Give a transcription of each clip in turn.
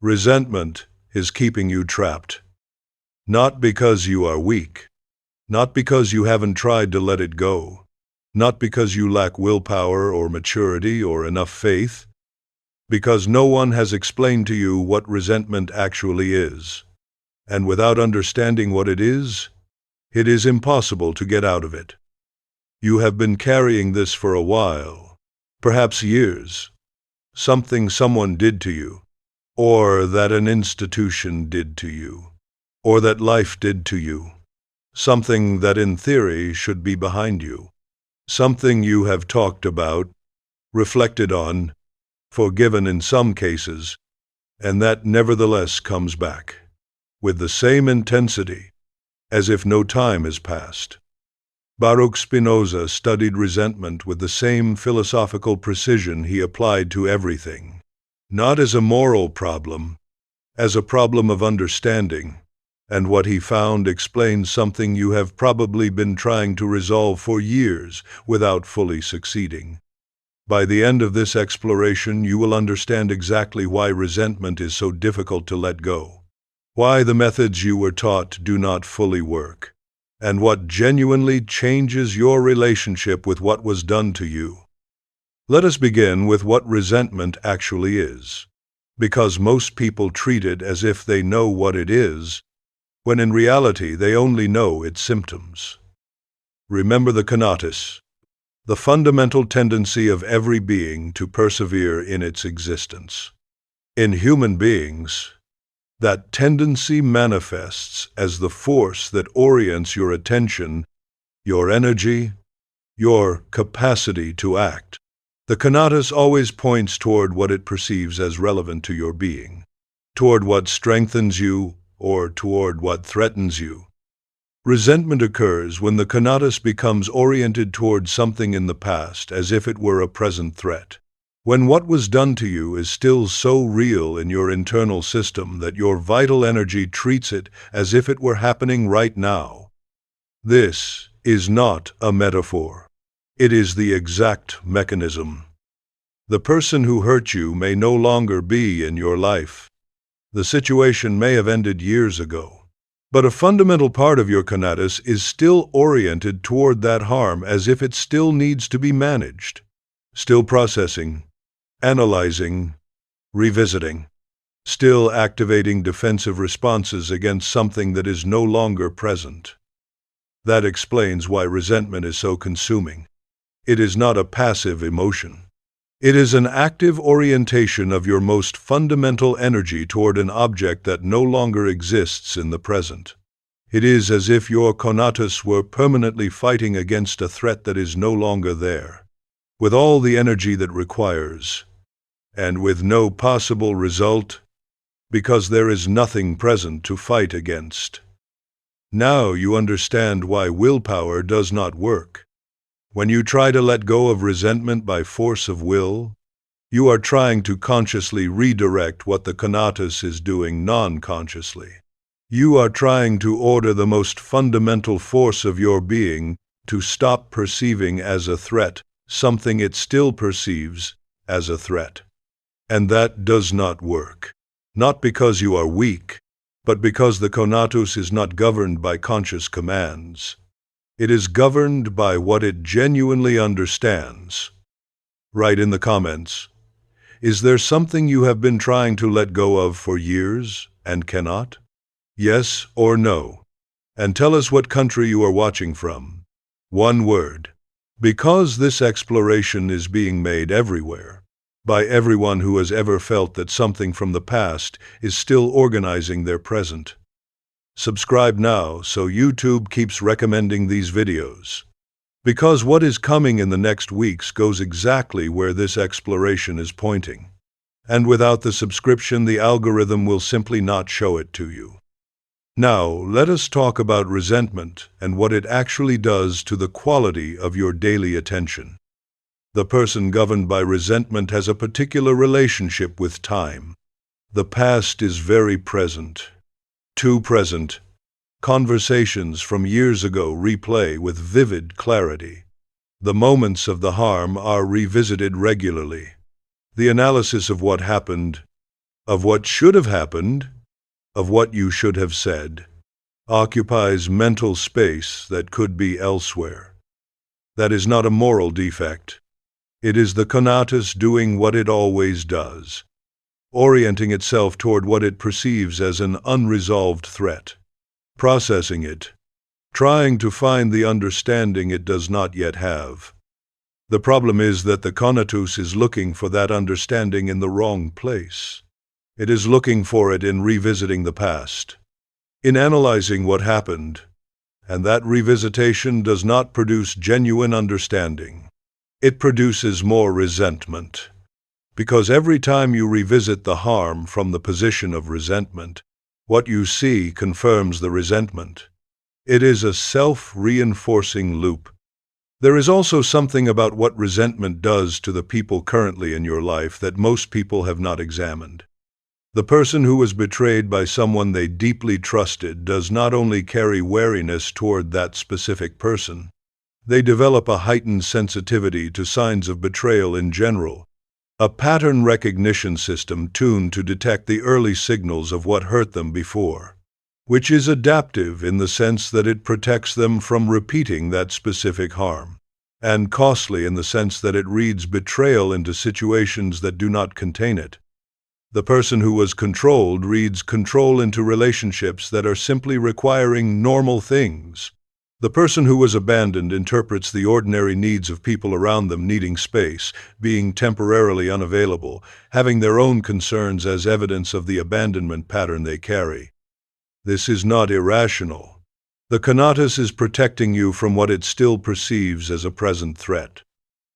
Resentment is keeping you trapped. Not because you are weak, not because you haven't tried to let it go, not because you lack willpower or maturity or enough faith, because no one has explained to you what resentment actually is. And without understanding what it is impossible to get out of it. You have been carrying this for a while, perhaps years. Something someone did to you, or that an institution did to you, or that life did to you. Something that in theory should be behind you. Something you have talked about, reflected on, forgiven in some cases, and that nevertheless comes back, with the same intensity, as if no time has passed. Baruch Spinoza studied resentment with the same philosophical precision he applied to everything, not as a moral problem, as a problem of understanding, and what he found explains something you have probably been trying to resolve for years without fully succeeding. By the end of this exploration, you will understand exactly why resentment is so difficult to let go, why the methods you were taught do not fully work, and what genuinely changes your relationship with what was done to you. Let us begin with what resentment actually is, because most people treat it as if they know what it is, when in reality they only know its symptoms. Remember the conatus, the fundamental tendency of every being to persevere in its existence. In human beings, that tendency manifests as the force that orients your attention, your energy, your capacity to act. The conatus always points toward what it perceives as relevant to your being, toward what strengthens you or toward what threatens you. Resentment occurs when the conatus becomes oriented toward something in the past as if it were a present threat. When what was done to you is still so real in your internal system that your vital energy treats it as if it were happening right now. This is not a metaphor. It is the exact mechanism. The person who hurt you may no longer be in your life. The situation may have ended years ago, but a fundamental part of your conatus is still oriented toward that harm as if it still needs to be managed, still processing, analyzing, revisiting, still activating defensive responses against something that is no longer present. That explains why resentment is so consuming. It is not a passive emotion. It is an active orientation of your most fundamental energy toward an object that no longer exists in the present. It is as if your conatus were permanently fighting against a threat that is no longer there, with all the energy that requires, and with no possible result, because there is nothing present to fight against. Now you understand why willpower does not work. When you try to let go of resentment by force of will, you are trying to consciously redirect what the conatus is doing non-consciously. You are trying to order the most fundamental force of your being to stop perceiving as a threat something it still perceives as a threat. And that does not work. Not because you are weak, but because the conatus is not governed by conscious commands. It is governed by what it genuinely understands. Write in the comments, is there something you have been trying to let go of for years and cannot? Yes or no. And tell us what country you are watching from. One word. Because this exploration is being made everywhere, by everyone who has ever felt that something from the past is still organizing their present. Subscribe now so YouTube keeps recommending these videos. Because what is coming in the next weeks goes exactly where this exploration is pointing. And without the subscription, the algorithm will simply not show it to you. Now, let us talk about resentment and what it actually does to the quality of your daily attention. The person governed by resentment has a particular relationship with time. The past is very present. Too present. Conversations from years ago replay with vivid clarity. The moments of the harm are revisited regularly. The analysis of what happened of what should have happened, of what you should have said, occupies mental space that could be elsewhere. That is not a moral defect. It is the conatus doing what it always does, orienting itself toward what it perceives as an unresolved threat, processing it, trying to find the understanding it does not yet have. The problem is that the conatus is looking for that understanding in the wrong place. It is looking for it in revisiting the past, in analyzing what happened, and that revisitation does not produce genuine understanding. It produces more resentment. Because every time you revisit the harm from the position of resentment, what you see confirms the resentment. It is a self-reinforcing loop. There is also something about what resentment does to the people currently in your life that most people have not examined. The person who was betrayed by someone they deeply trusted does not only carry wariness toward that specific person, they develop a heightened sensitivity to signs of betrayal in general, a pattern recognition system tuned to detect the early signals of what hurt them before, which is adaptive in the sense that it protects them from repeating that specific harm, and costly in the sense that it reads betrayal into situations that do not contain it. The person who was controlled reads control into relationships that are simply requiring normal things. The person who was abandoned interprets the ordinary needs of people around them needing space, being temporarily unavailable, having their own concerns as evidence of the abandonment pattern they carry. This is not irrational. The conatus is protecting you from what it still perceives as a present threat.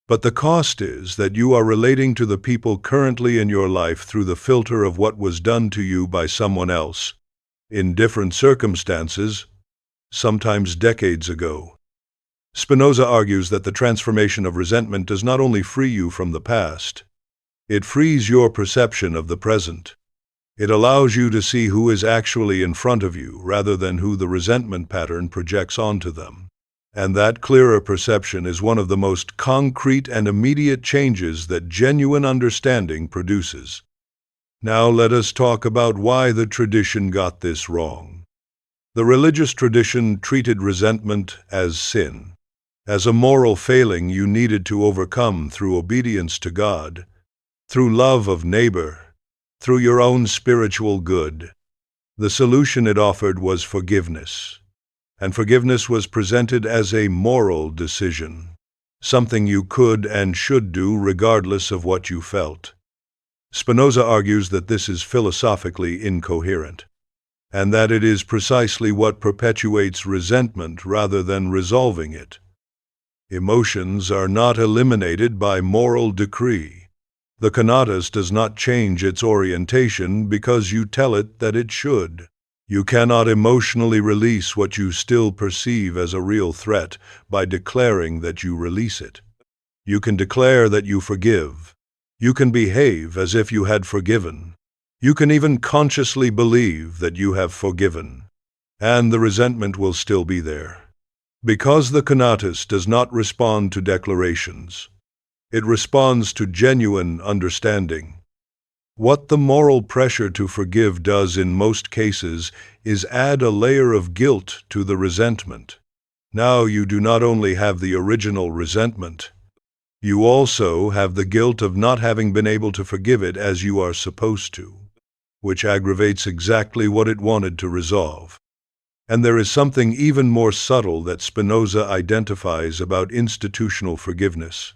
But the cost is that you are relating to the people currently in your life through the filter of what was done to you by someone else, in different circumstances, sometimes decades ago. Spinoza argues that the transformation of resentment does not only free you from the past, it frees your perception of the present. It allows you to see who is actually in front of you rather than who the resentment pattern projects onto them. And that clearer perception is one of the most concrete and immediate changes that genuine understanding produces. Now let us talk about why the tradition got this wrong. The religious tradition treated resentment as sin, as a moral failing you needed to overcome through obedience to God, through love of neighbor, through your own spiritual good. The solution it offered was forgiveness. And forgiveness was presented as a moral decision, something you could and should do regardless of what you felt. Spinoza argues that this is philosophically incoherent, and that it is precisely what perpetuates resentment rather than resolving it. Emotions are not eliminated by moral decree. The conatus does not change its orientation because you tell it that it should. You cannot emotionally release what you still perceive as a real threat by declaring that you release it. You can declare that you forgive. You can behave as if you had forgiven. You can even consciously believe that you have forgiven. And the resentment will still be there. Because the conatus does not respond to declarations. It responds to genuine understanding. What the moral pressure to forgive does in most cases is add a layer of guilt to the resentment. Now you do not only have the original resentment, you also have the guilt of not having been able to forgive it as you are supposed to, which aggravates exactly what it wanted to resolve. And there is something even more subtle that Spinoza identifies about institutional forgiveness.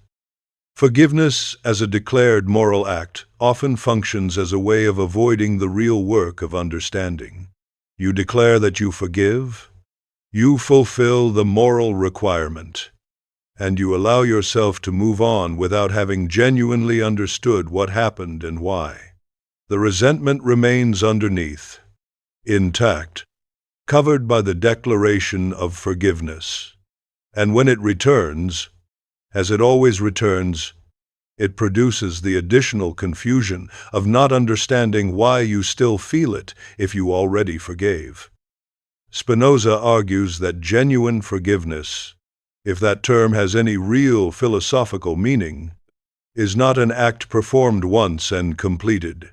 Forgiveness, as a declared moral act, often functions as a way of avoiding the real work of understanding. You declare that you forgive, you fulfill the moral requirement, and you allow yourself to move on without having genuinely understood what happened and why. The resentment remains underneath, intact, covered by the declaration of forgiveness. And when it returns, as it always returns, it produces the additional confusion of not understanding why you still feel it if you already forgave. Spinoza argues that genuine forgiveness, if that term has any real philosophical meaning, is not an act performed once and completed.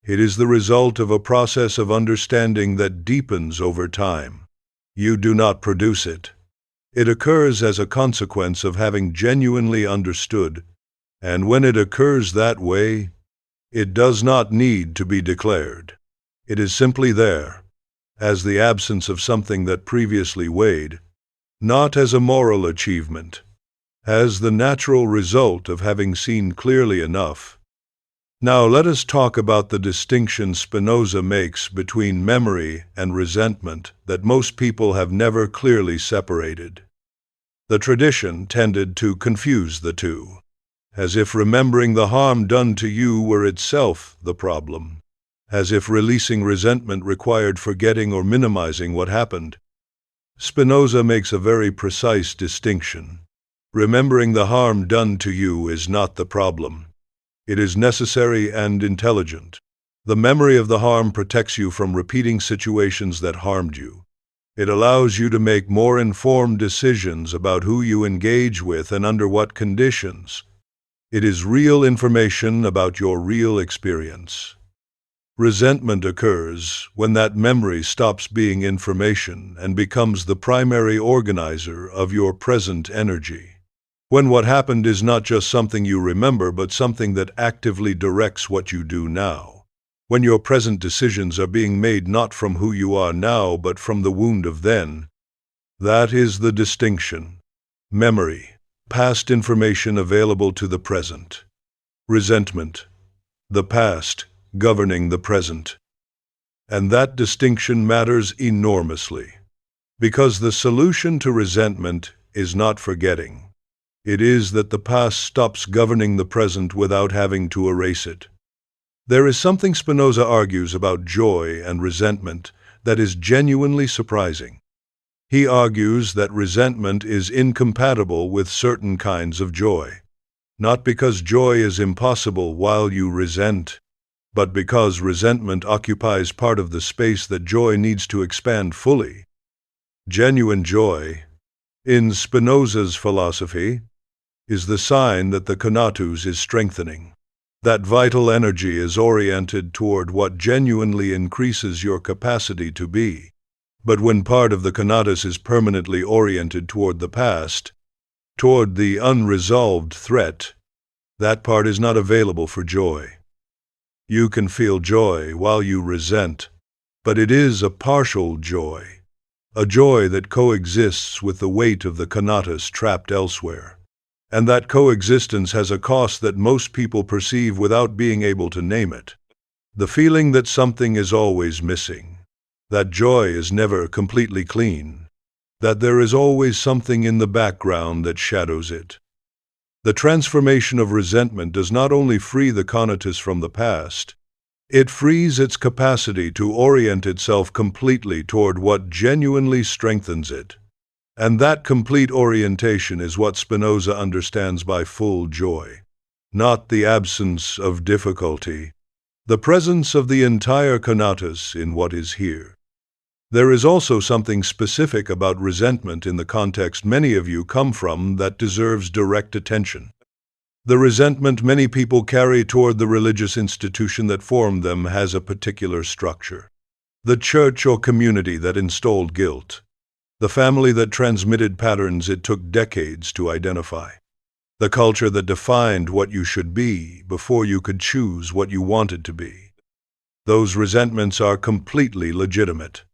It is the result of a process of understanding that deepens over time. You do not produce it. It occurs as a consequence of having genuinely understood, and when it occurs that way, it does not need to be declared. It is simply there, as the absence of something that previously weighed, not as a moral achievement, as the natural result of having seen clearly enough. Now let us talk about the distinction Spinoza makes between memory and resentment that most people have never clearly separated. The tradition tended to confuse the two, as if remembering the harm done to you were itself the problem, as if releasing resentment required forgetting or minimizing what happened. Spinoza makes a very precise distinction. Remembering the harm done to you is not the problem. It is necessary and intelligent. The memory of the harm protects you from repeating situations that harmed you. It allows you to make more informed decisions about who you engage with and under what conditions. It is real information about your real experience. Resentment occurs when that memory stops being information and becomes the primary organizer of your present energy. When what happened is not just something you remember, but something that actively directs what you do now. When your present decisions are being made not from who you are now, but from the wound of then. That is the distinction. Memory, past information available to the present. Resentment, the past governing the present. And that distinction matters enormously, because the solution to resentment is not forgetting. It is that the past stops governing the present without having to erase it. There is something Spinoza argues about joy and resentment that is genuinely surprising. He argues that resentment is incompatible with certain kinds of joy, not because joy is impossible while you resent, but because resentment occupies part of the space that joy needs to expand fully. Genuine joy, in Spinoza's philosophy, is the sign that the conatus is strengthening. That vital energy is oriented toward what genuinely increases your capacity to be. But when part of the conatus is permanently oriented toward the past, toward the unresolved threat, that part is not available for joy. You can feel joy while you resent, but it is a partial joy, a joy that coexists with the weight of the conatus trapped elsewhere. And that coexistence has a cost that most people perceive without being able to name it. The feeling that something is always missing, that joy is never completely clean, that there is always something in the background that shadows it. The transformation of resentment does not only free the conatus from the past, it frees its capacity to orient itself completely toward what genuinely strengthens it. And that complete orientation is what Spinoza understands by full joy. Not the absence of difficulty, the presence of the entire conatus in what is here. There is also something specific about resentment in the context many of you come from that deserves direct attention. The resentment many people carry toward the religious institution that formed them has a particular structure. The church or community that installed guilt. The family that transmitted patterns it took decades to identify. The culture that defined what you should be before you could choose what you wanted to be. Those resentments are completely legitimate.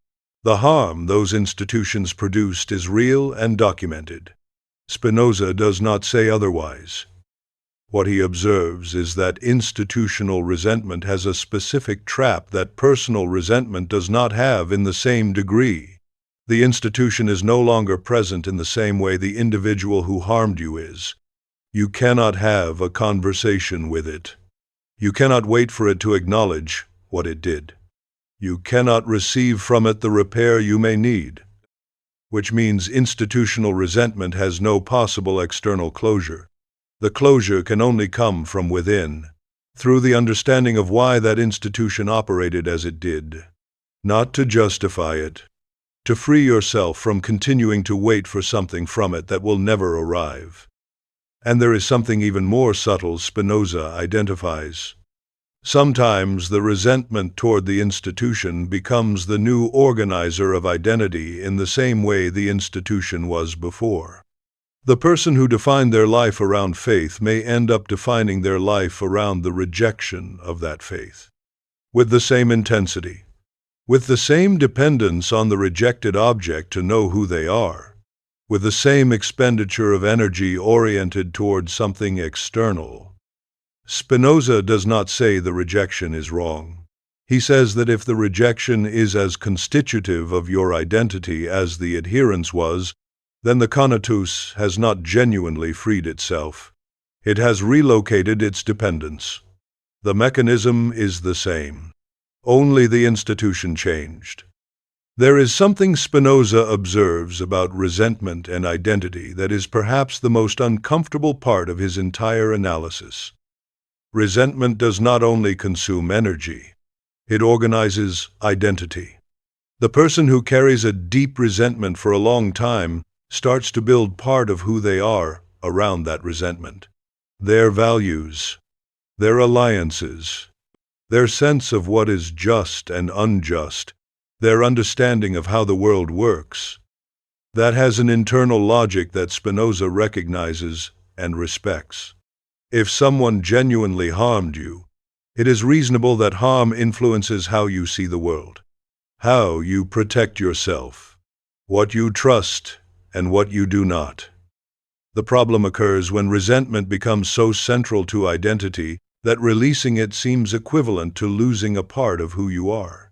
The harm those institutions produced is real and documented. Spinoza does not say otherwise. What he observes is that institutional resentment has a specific trap that personal resentment does not have in the same degree. The institution is no longer present in the same way the individual who harmed you is. You cannot have a conversation with it. You cannot wait for it to acknowledge what it did. You cannot receive from it the repair you may need, which means institutional resentment has no possible external closure. The closure can only come from within, through the understanding of why that institution operated as it did, not to justify it. To free yourself from continuing to wait for something from it that will never arrive. And there is something even more subtle Spinoza identifies. Sometimes the resentment toward the institution becomes the new organizer of identity in the same way the institution was before. The person who defined their life around faith may end up defining their life around the rejection of that faith. With the same intensity, with the same dependence on the rejected object to know who they are, with the same expenditure of energy oriented toward something external. Spinoza does not say the rejection is wrong. He says that if the rejection is as constitutive of your identity as the adherence was, then the conatus has not genuinely freed itself. It has relocated its dependence. The mechanism is the same. Only the institution changed. There is something Spinoza observes about resentment and identity that is perhaps the most uncomfortable part of his entire analysis. Resentment does not only consume energy, it organizes identity. The person who carries a deep resentment for a long time starts to build part of who they are around that resentment. Their values, their alliances, their sense of what is just and unjust, their understanding of how the world works. That has an internal logic that Spinoza recognizes and respects. If someone genuinely harmed you, it is reasonable that harm influences how you see the world, how you protect yourself, what you trust, and what you do not. The problem occurs when resentment becomes so central to identity that releasing it seems equivalent to losing a part of who you are.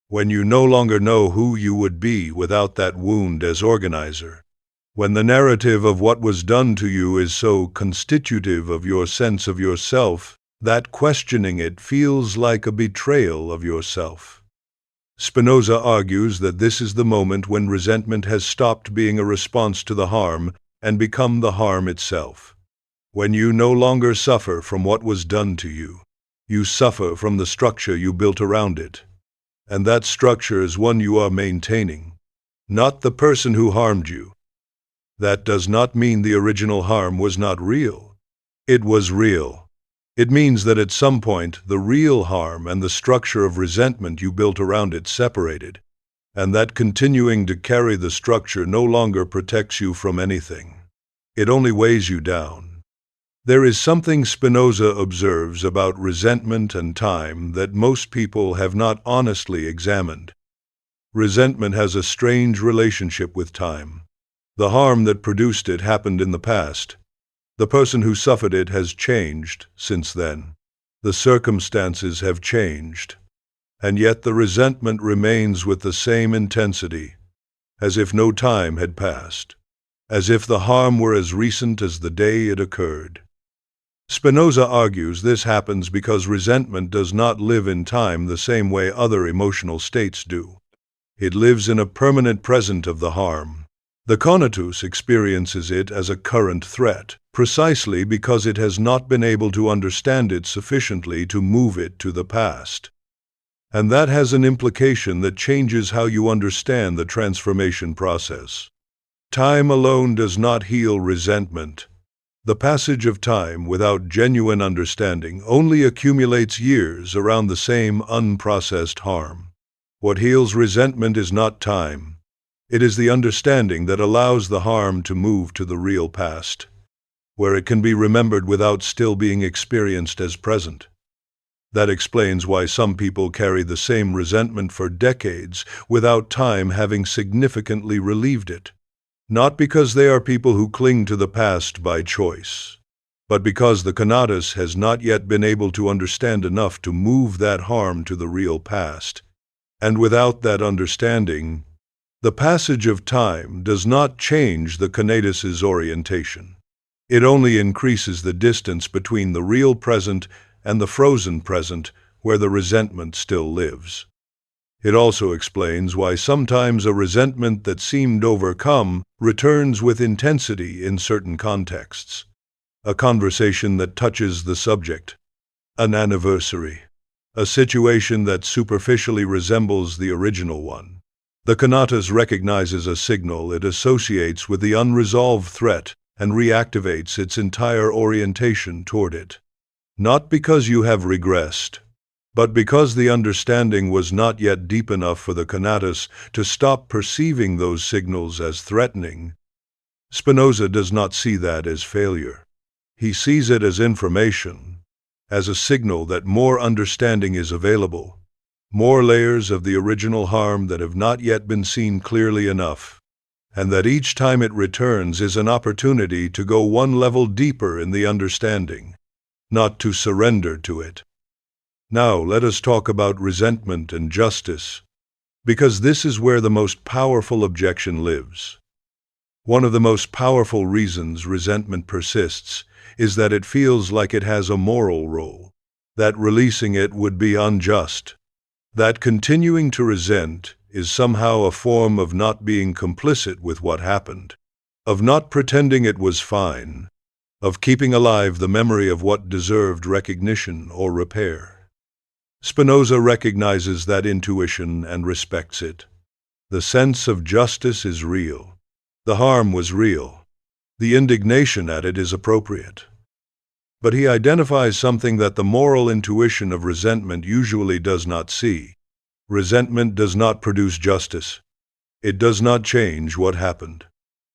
When you no longer know who you would be without that wound as organizer. When the narrative of what was done to you is so constitutive of your sense of yourself that questioning it feels like a betrayal of yourself. Spinoza argues that this is the moment when resentment has stopped being a response to the harm and become the harm itself. When you no longer suffer from what was done to you, you suffer from the structure you built around it. And that structure is one you are maintaining, not the person who harmed you. That does not mean the original harm was not real. It was real. It means that at some point, the real harm and the structure of resentment you built around it separated, and that continuing to carry the structure no longer protects you from anything. It only weighs you down. There is something Spinoza observes about resentment and time that most people have not honestly examined. Resentment has a strange relationship with time. The harm that produced it happened in the past. The person who suffered it has changed since then. The circumstances have changed. And yet the resentment remains with the same intensity, as if no time had passed, as if the harm were as recent as the day it occurred. Spinoza argues this happens because resentment does not live in time the same way other emotional states do. It lives in a permanent present of the harm. The conatus experiences it as a current threat, precisely because it has not been able to understand it sufficiently to move it to the past. And that has an implication that changes how you understand the transformation process. Time alone does not heal resentment. The passage of time without genuine understanding only accumulates years around the same unprocessed harm. What heals resentment is not time. It is the understanding that allows the harm to move to the real past, where it can be remembered without still being experienced as present. That explains why some people carry the same resentment for decades without time having significantly relieved it. Not because they are people who cling to the past by choice, but because the conatus has not yet been able to understand enough to move that harm to the real past. And without that understanding, the passage of time does not change the conatus's orientation. It only increases the distance between the real present and the frozen present where the resentment still lives. It also explains why sometimes a resentment that seemed overcome returns with intensity in certain contexts. A conversation that touches the subject, an anniversary, a situation that superficially resembles the original one. The conatus recognizes a signal it associates with the unresolved threat and reactivates its entire orientation toward it. Not because you have regressed, But because the understanding was not yet deep enough for the conatus to stop perceiving those signals as threatening, Spinoza does not see that as failure. He sees it as information, as a signal that more understanding is available, more layers of the original harm that have not yet been seen clearly enough, and that each time it returns is an opportunity to go one level deeper in the understanding, not to surrender to it. Now let us talk about resentment and justice, because this is where the most powerful objection lives. One of the most powerful reasons resentment persists is that it feels like it has a moral role, that releasing it would be unjust, that continuing to resent is somehow a form of not being complicit with what happened, of not pretending it was fine, of keeping alive the memory of what deserved recognition or repair. Spinoza recognizes that intuition and respects it. The sense of justice is real. The harm was real. The indignation at it is appropriate. But he identifies something that the moral intuition of resentment usually does not see. Resentment does not produce justice. It does not change what happened.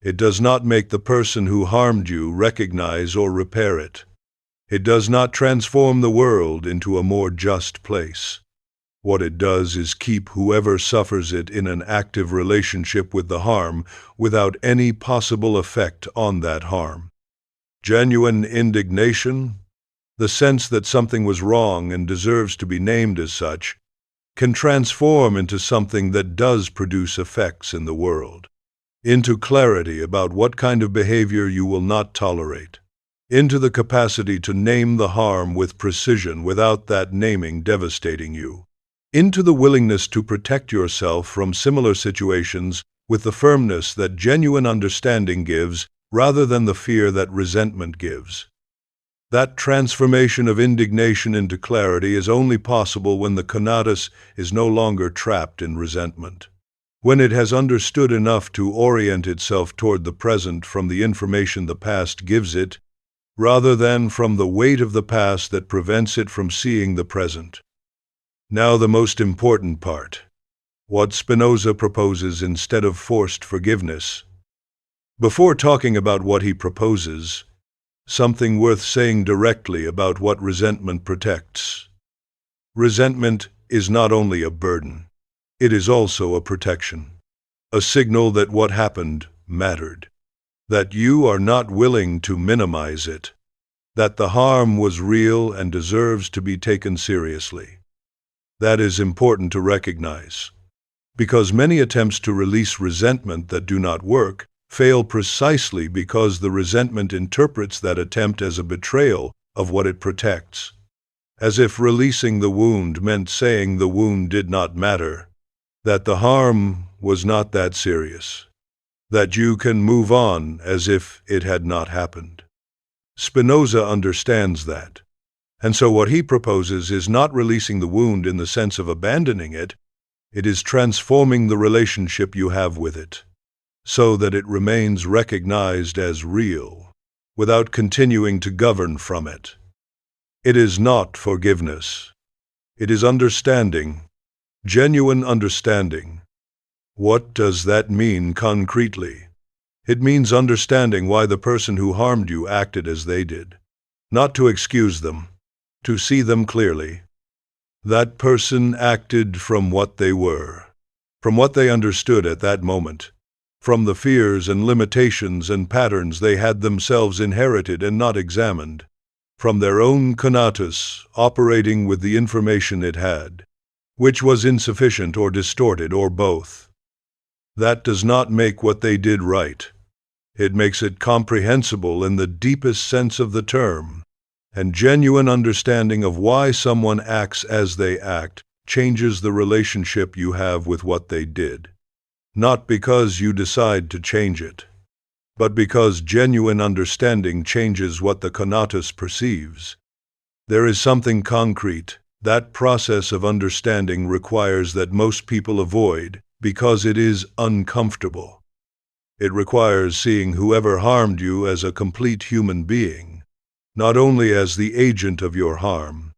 It does not make the person who harmed you recognize or repair it. It does not transform the world into a more just place. What it does is keep whoever suffers it in an active relationship with the harm without any possible effect on that harm. Genuine indignation, the sense that something was wrong and deserves to be named as such, can transform into something that does produce effects in the world, into clarity about what kind of behavior you will not tolerate, into the capacity to name the harm with precision without that naming devastating you, into the willingness to protect yourself from similar situations with the firmness that genuine understanding gives rather than the fear that resentment gives. That transformation of indignation into clarity is only possible when the conatus is no longer trapped in resentment, when it has understood enough to orient itself toward the present from the information the past gives it, rather than from the weight of the past that prevents it from seeing the present. Now the most important part, what Spinoza proposes instead of forced forgiveness. Before talking about what he proposes, something worth saying directly about what resentment protects. Resentment is not only a burden, it is also a protection, a signal that what happened mattered, that you are not willing to minimize it, that the harm was real and deserves to be taken seriously. That is important to recognize, because many attempts to release resentment that do not work fail precisely because the resentment interprets that attempt as a betrayal of what it protects, as if releasing the wound meant saying the wound did not matter, that the harm was not that serious, that you can move on as if it had not happened. Spinoza understands that, and so what he proposes is not releasing the wound in the sense of abandoning it, it is transforming the relationship you have with it, so that it remains recognized as real, without continuing to govern from it. It is not forgiveness. It is understanding, genuine understanding. What does that mean concretely? It means understanding why the person who harmed you acted as they did, not to excuse them, to see them clearly. That person acted from what they were, from what they understood at that moment, from the fears and limitations and patterns they had themselves inherited and not examined, from their own conatus operating with the information it had, which was insufficient or distorted or both. That does not make what they did right. It makes it comprehensible in the deepest sense of the term, and genuine understanding of why someone acts as they act changes the relationship you have with what they did. Not because you decide to change it, but because genuine understanding changes what the conatus perceives. There is something concrete. That process of understanding requires that most people avoid because it is uncomfortable. It requires seeing whoever harmed you as a complete human being, not only as the agent of your harm,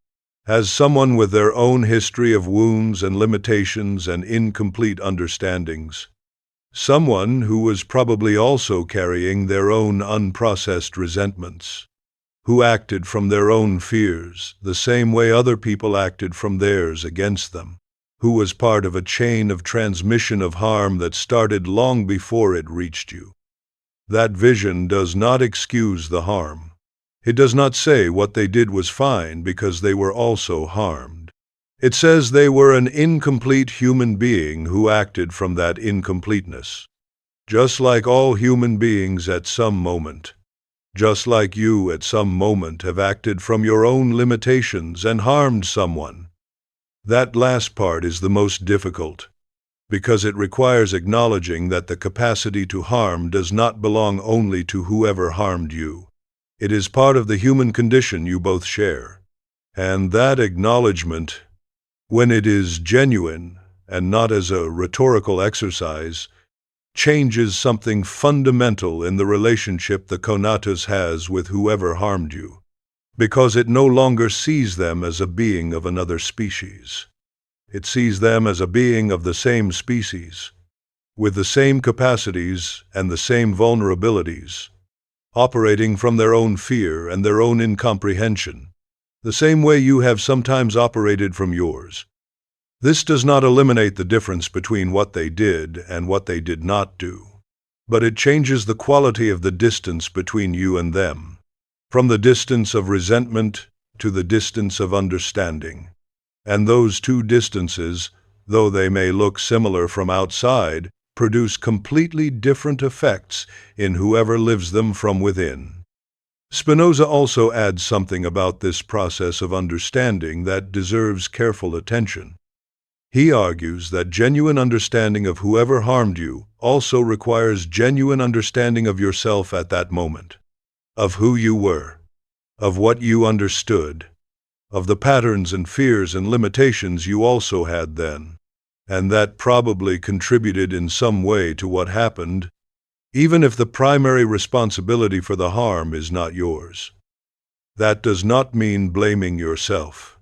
as someone with their own history of wounds and limitations and incomplete understandings, someone who was probably also carrying their own unprocessed resentments, who acted from their own fears, the same way other people acted from theirs against them, who was part of a chain of transmission of harm that started long before it reached you. That vision does not excuse the harm. It does not say what they did was fine because they were also harmed. It says they were an incomplete human being who acted from that incompleteness. Just like all human beings at some moment. Just like you at some moment have acted from your own limitations and harmed someone. That last part is the most difficult, because it requires acknowledging that the capacity to harm does not belong only to whoever harmed you. It is part of the human condition you both share. And that acknowledgement, when it is genuine and not as a rhetorical exercise, changes something fundamental in the relationship the conatus has with whoever harmed you, because it no longer sees them as a being of another species. It sees them as a being of the same species, with the same capacities and the same vulnerabilities, operating from their own fear and their own incomprehension, the same way you have sometimes operated from yours. This does not eliminate the difference between what they did and what they did not do, but it changes the quality of the distance between you and them, from the distance of resentment to the distance of understanding. And those two distances, though they may look similar from outside, produce completely different effects in whoever lives them from within. Spinoza also adds something about this process of understanding that deserves careful attention. He argues that genuine understanding of whoever harmed you also requires genuine understanding of yourself at that moment, of who you were, of what you understood, of the patterns and fears and limitations you also had then, and that probably contributed in some way to what happened, even if the primary responsibility for the harm is not yours. That does not mean blaming yourself.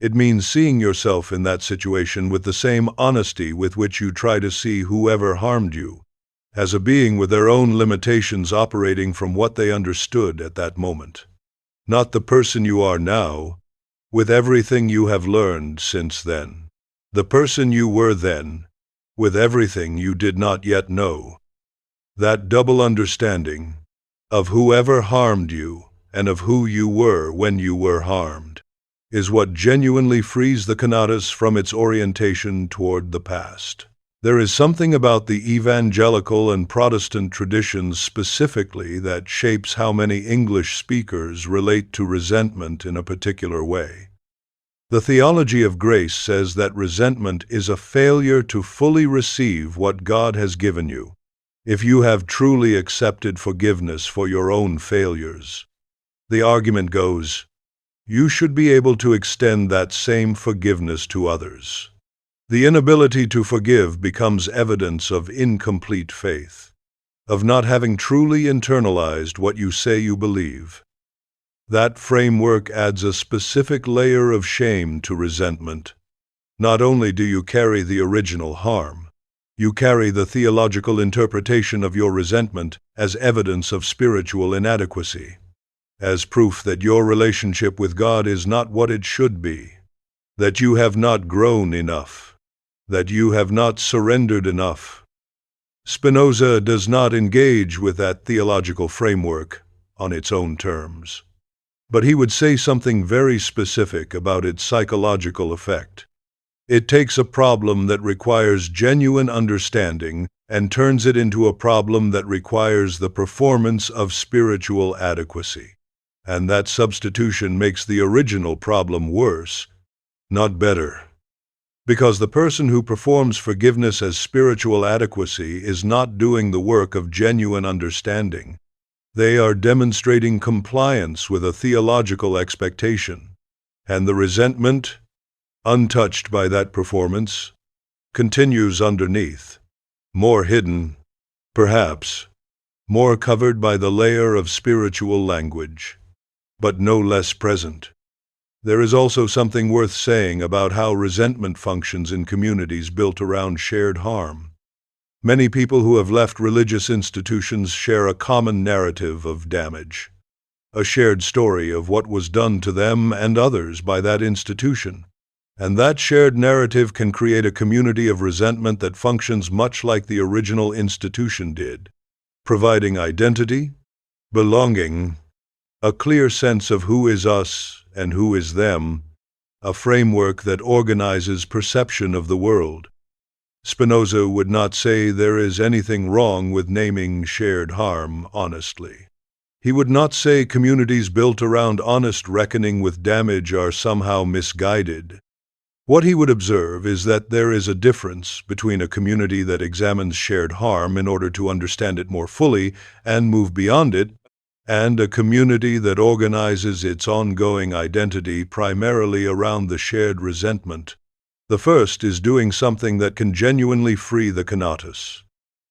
It means seeing yourself in that situation with the same honesty with which you try to see whoever harmed you, as a being with their own limitations operating from what they understood at that moment. Not the person you are now, with everything you have learned since then. The person you were then, with everything you did not yet know. That double understanding of whoever harmed you and of who you were when you were harmed is what genuinely frees the conatus from its orientation toward the past. There is something about the evangelical and Protestant traditions specifically that shapes how many English speakers relate to resentment in a particular way. The theology of grace says that resentment is a failure to fully receive what God has given you. If you have truly accepted forgiveness for your own failures, the argument goes, you should be able to extend that same forgiveness to others. The inability to forgive becomes evidence of incomplete faith, of not having truly internalized what you say you believe. That framework adds a specific layer of shame to resentment. Not only do you carry the original harm, you carry the theological interpretation of your resentment as evidence of spiritual inadequacy, as proof that your relationship with God is not what it should be, that you have not grown enough, that you have not surrendered enough. Spinoza does not engage with that theological framework on its own terms, but he would say something very specific about its psychological effect. It takes a problem that requires genuine understanding and turns it into a problem that requires the performance of spiritual adequacy. And that substitution makes the original problem worse, not better. Because the person who performs forgiveness as spiritual adequacy is not doing the work of genuine understanding. They are demonstrating compliance with a theological expectation, and the resentment, untouched by that performance, continues underneath, more hidden, perhaps, more covered by the layer of spiritual language, but no less present. There is also something worth saying about how resentment functions in communities built around shared harm. Many people who have left religious institutions share a common narrative of damage, a shared story of what was done to them and others by that institution. And that shared narrative can create a community of resentment that functions much like the original institution did, providing identity, belonging, a clear sense of who is us and who is them, a framework that organizes perception of the world. Spinoza would not say there is anything wrong with naming shared harm honestly. He would not say communities built around honest reckoning with damage are somehow misguided. What he would observe is that there is a difference between a community that examines shared harm in order to understand it more fully and move beyond it, and a community that organizes its ongoing identity primarily around the shared resentment. The first is doing something that can genuinely free the conatus.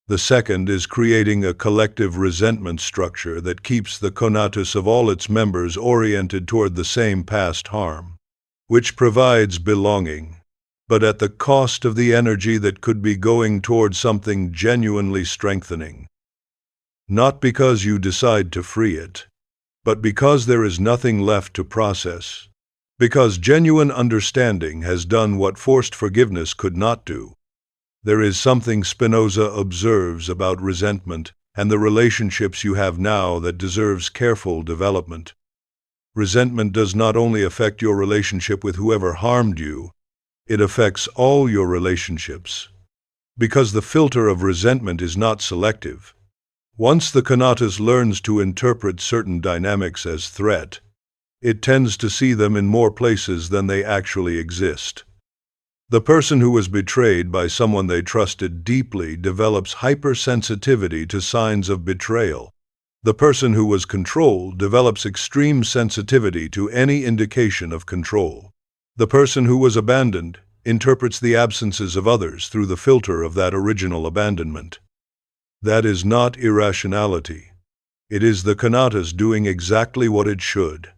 The second is creating a collective resentment structure that keeps the conatus of all its members oriented toward the same past harm, which provides belonging, but at the cost of the energy that could be going toward something genuinely strengthening. Not because you decide to free it, but because there is nothing left to process, because genuine understanding has done what forced forgiveness could not do. There is something Spinoza observes about resentment and the relationships you have now that deserves careful development. Resentment does not only affect your relationship with whoever harmed you, it affects all your relationships. Because the filter of resentment is not selective. Once the conatus learns to interpret certain dynamics as threat, it tends to see them in more places than they actually exist. The person who was betrayed by someone they trusted deeply develops hypersensitivity to signs of betrayal. The person who was controlled develops extreme sensitivity to any indication of control. The person who was abandoned interprets the absences of others through the filter of that original abandonment. That is not irrationality. It is the conatus doing exactly what it should,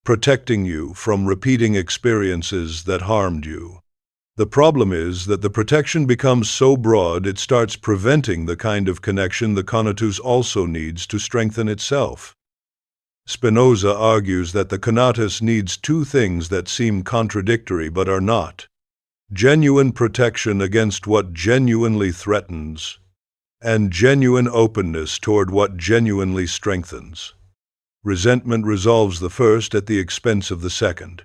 protecting you from repeating experiences that harmed you. The problem is that the protection becomes so broad it starts preventing the kind of connection the conatus also needs to strengthen itself. Spinoza argues that the conatus needs two things that seem contradictory but are not: genuine protection against what genuinely threatens, and genuine openness toward what genuinely strengthens. Resentment resolves the first at the expense of the second.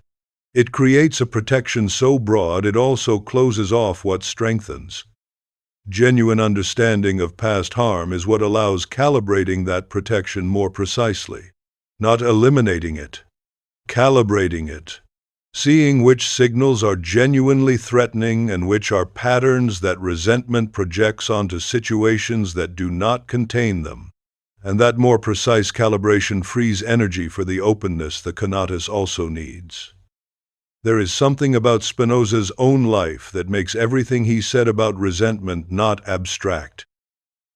It creates a protection so broad it also closes off what strengthens. Genuine understanding of past harm is what allows calibrating that protection more precisely, not eliminating it, calibrating it, seeing which signals are genuinely threatening and which are patterns that resentment projects onto situations that do not contain them. And that more precise calibration frees energy for the openness the conatus also needs. There is something about Spinoza's own life that makes everything he said about resentment not abstract.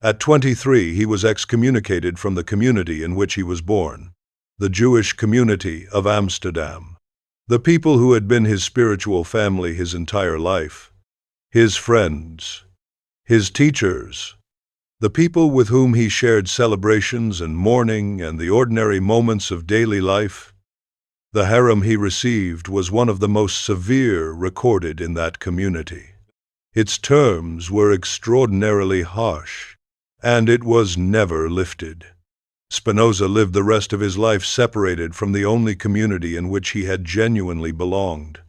At 23, he was excommunicated from the community in which he was born, the Jewish community of Amsterdam. The people who had been his spiritual family his entire life, his friends, his teachers, the people with whom he shared celebrations and mourning and the ordinary moments of daily life. The harem he received was one of the most severe recorded in that community. Its terms were extraordinarily harsh, and it was never lifted. Spinoza lived the rest of his life separated from the only community in which he had genuinely belonged.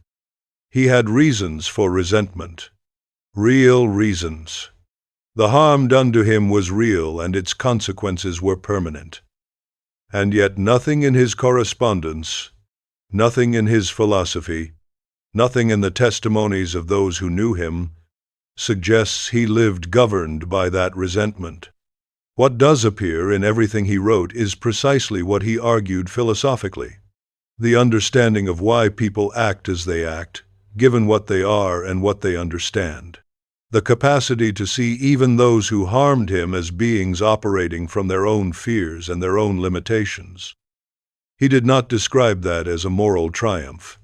He had reasons for resentment, real reasons. The harm done to him was real and its consequences were permanent. And yet nothing in his correspondence, nothing in his philosophy, nothing in the testimonies of those who knew him, suggests he lived governed by that resentment. What does appear in everything he wrote is precisely what he argued philosophically: the understanding of why people act as they act, given what they are and what they understand. The capacity to see even those who harmed him as beings operating from their own fears and their own limitations. He did not describe that as a moral triumph.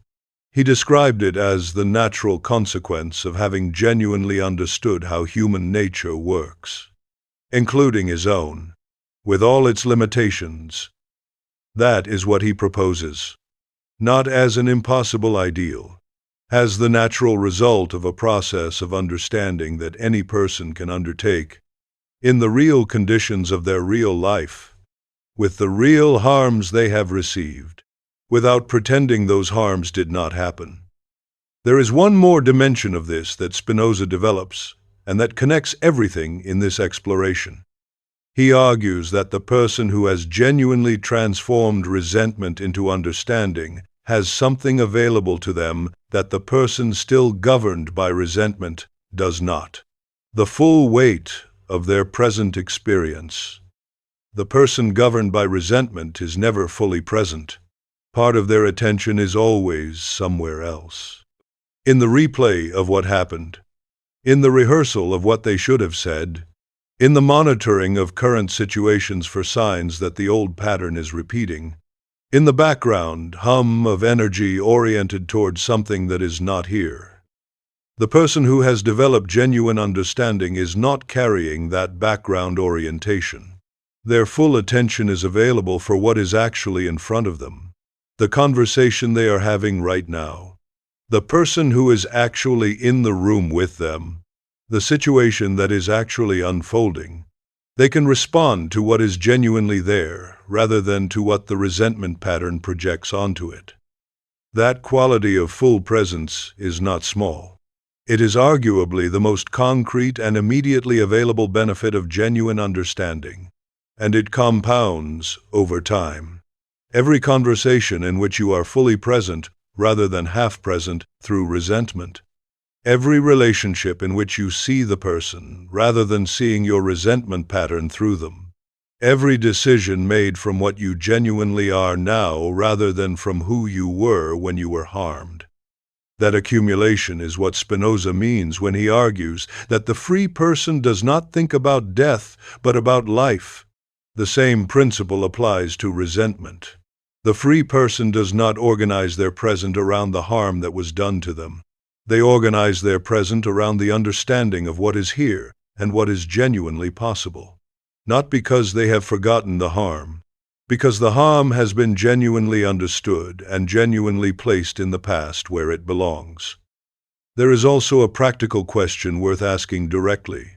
He described it as the natural consequence of having genuinely understood how human nature works, including his own, with all its limitations. That is what he proposes, not as an impossible ideal, as the natural result of a process of understanding that any person can undertake, in the real conditions of their real life, with the real harms they have received, without pretending those harms did not happen. There is one more dimension of this that Spinoza develops, and that connects everything in this exploration. He argues that the person who has genuinely transformed resentment into understanding has something available to them that the person still governed by resentment does not: the full weight of their present experience. The person governed by resentment is never fully present. Part of their attention is always somewhere else. In the replay of what happened, in the rehearsal of what they should have said, in the monitoring of current situations for signs that the old pattern is repeating, in the background hum of energy oriented toward something that is not here. The person who has developed genuine understanding is not carrying that background orientation. Their full attention is available for what is actually in front of them, the conversation they are having right now, the person who is actually in the room with them, the situation that is actually unfolding. They can respond to what is genuinely there, rather than to what the resentment pattern projects onto it. That quality of full presence is not small. It is arguably the most concrete and immediately available benefit of genuine understanding, and it compounds over time. Every conversation in which you are fully present, rather than half present, through resentment. Every relationship in which you see the person, rather than seeing your resentment pattern through them. Every decision made from what you genuinely are now, rather than from who you were when you were harmed. That accumulation is what Spinoza means when he argues that the free person does not think about death, but about life. The same principle applies to resentment. The free person does not organize their present around the harm that was done to them. They organize their present around the understanding of what is here and what is genuinely possible. Not because they have forgotten the harm, because the harm has been genuinely understood and genuinely placed in the past where it belongs. There is also a practical question worth asking directly.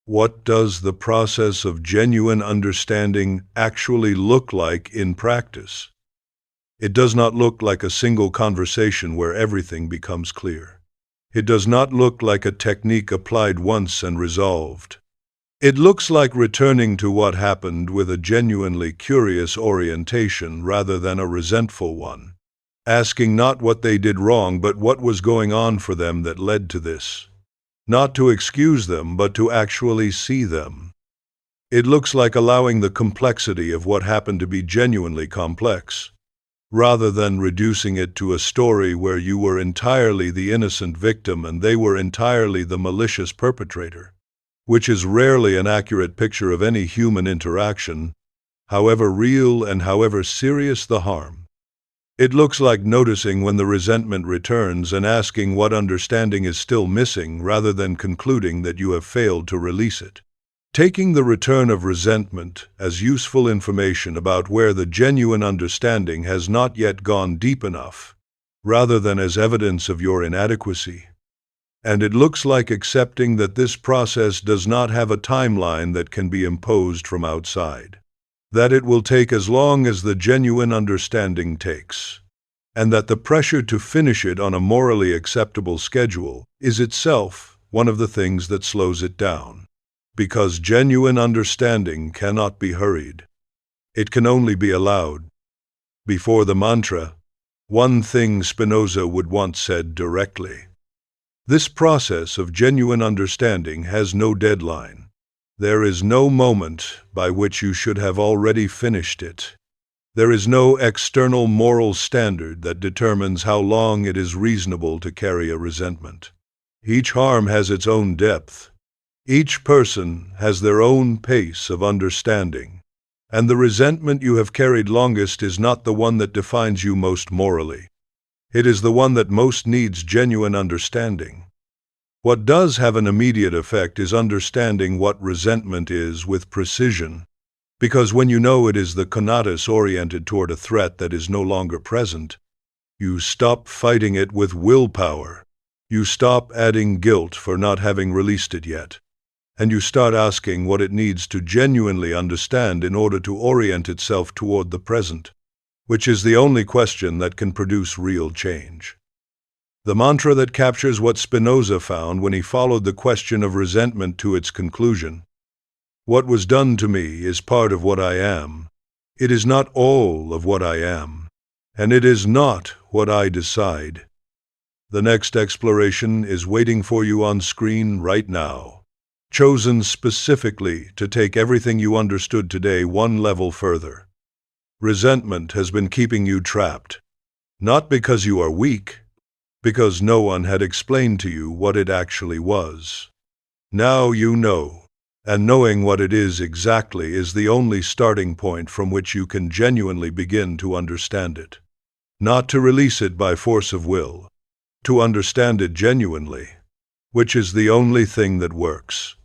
What does the process of genuine understanding actually look like in practice? It does not look like a single conversation where everything becomes clear. It does not look like a technique applied once and resolved. It looks like returning to what happened with a genuinely curious orientation rather than a resentful one, asking not what they did wrong but what was going on for them that led to this. Not to excuse them, but to actually see them. It looks like allowing the complexity of what happened to be genuinely complex, rather than reducing it to a story where you were entirely the innocent victim and they were entirely the malicious perpetrator, which is rarely an accurate picture of any human interaction, however real and however serious the harm. It looks like noticing when the resentment returns and asking what understanding is still missing rather than concluding that you have failed to release it. Taking the return of resentment as useful information about where the genuine understanding has not yet gone deep enough, rather than as evidence of your inadequacy. And it looks like accepting that this process does not have a timeline that can be imposed from outside, that it will take as long as the genuine understanding takes, and that the pressure to finish it on a morally acceptable schedule is itself one of the things that slows it down. Because genuine understanding cannot be hurried. It can only be allowed. Before the mantra, one thing Spinoza would once said directly. This process of genuine understanding has no deadline. There is no moment by which you should have already finished it. There is no external moral standard that determines how long it is reasonable to carry a resentment. Each harm has its own depth. Each person has their own pace of understanding, and the resentment you have carried longest is not the one that defines you most morally. It is the one that most needs genuine understanding. What does have an immediate effect is understanding what resentment is with precision, because when you know it is the conatus oriented toward a threat that is no longer present, you stop fighting it with willpower. You stop adding guilt for not having released it yet, and you start asking what it needs to genuinely understand in order to orient itself toward the present, which is the only question that can produce real change. The mantra that captures what Spinoza found when he followed the question of resentment to its conclusion: what was done to me is part of what I am. It is not all of what I am, and it is not what I decide. The next exploration is waiting for you on screen right now, chosen specifically to take everything you understood today one level further. Resentment has been keeping you trapped, not because you are weak, because no one had explained to you what it actually was. Now you know, and knowing what it is exactly is the only starting point from which you can genuinely begin to understand it. Not to release it by force of will, to understand it genuinely, which is the only thing that works.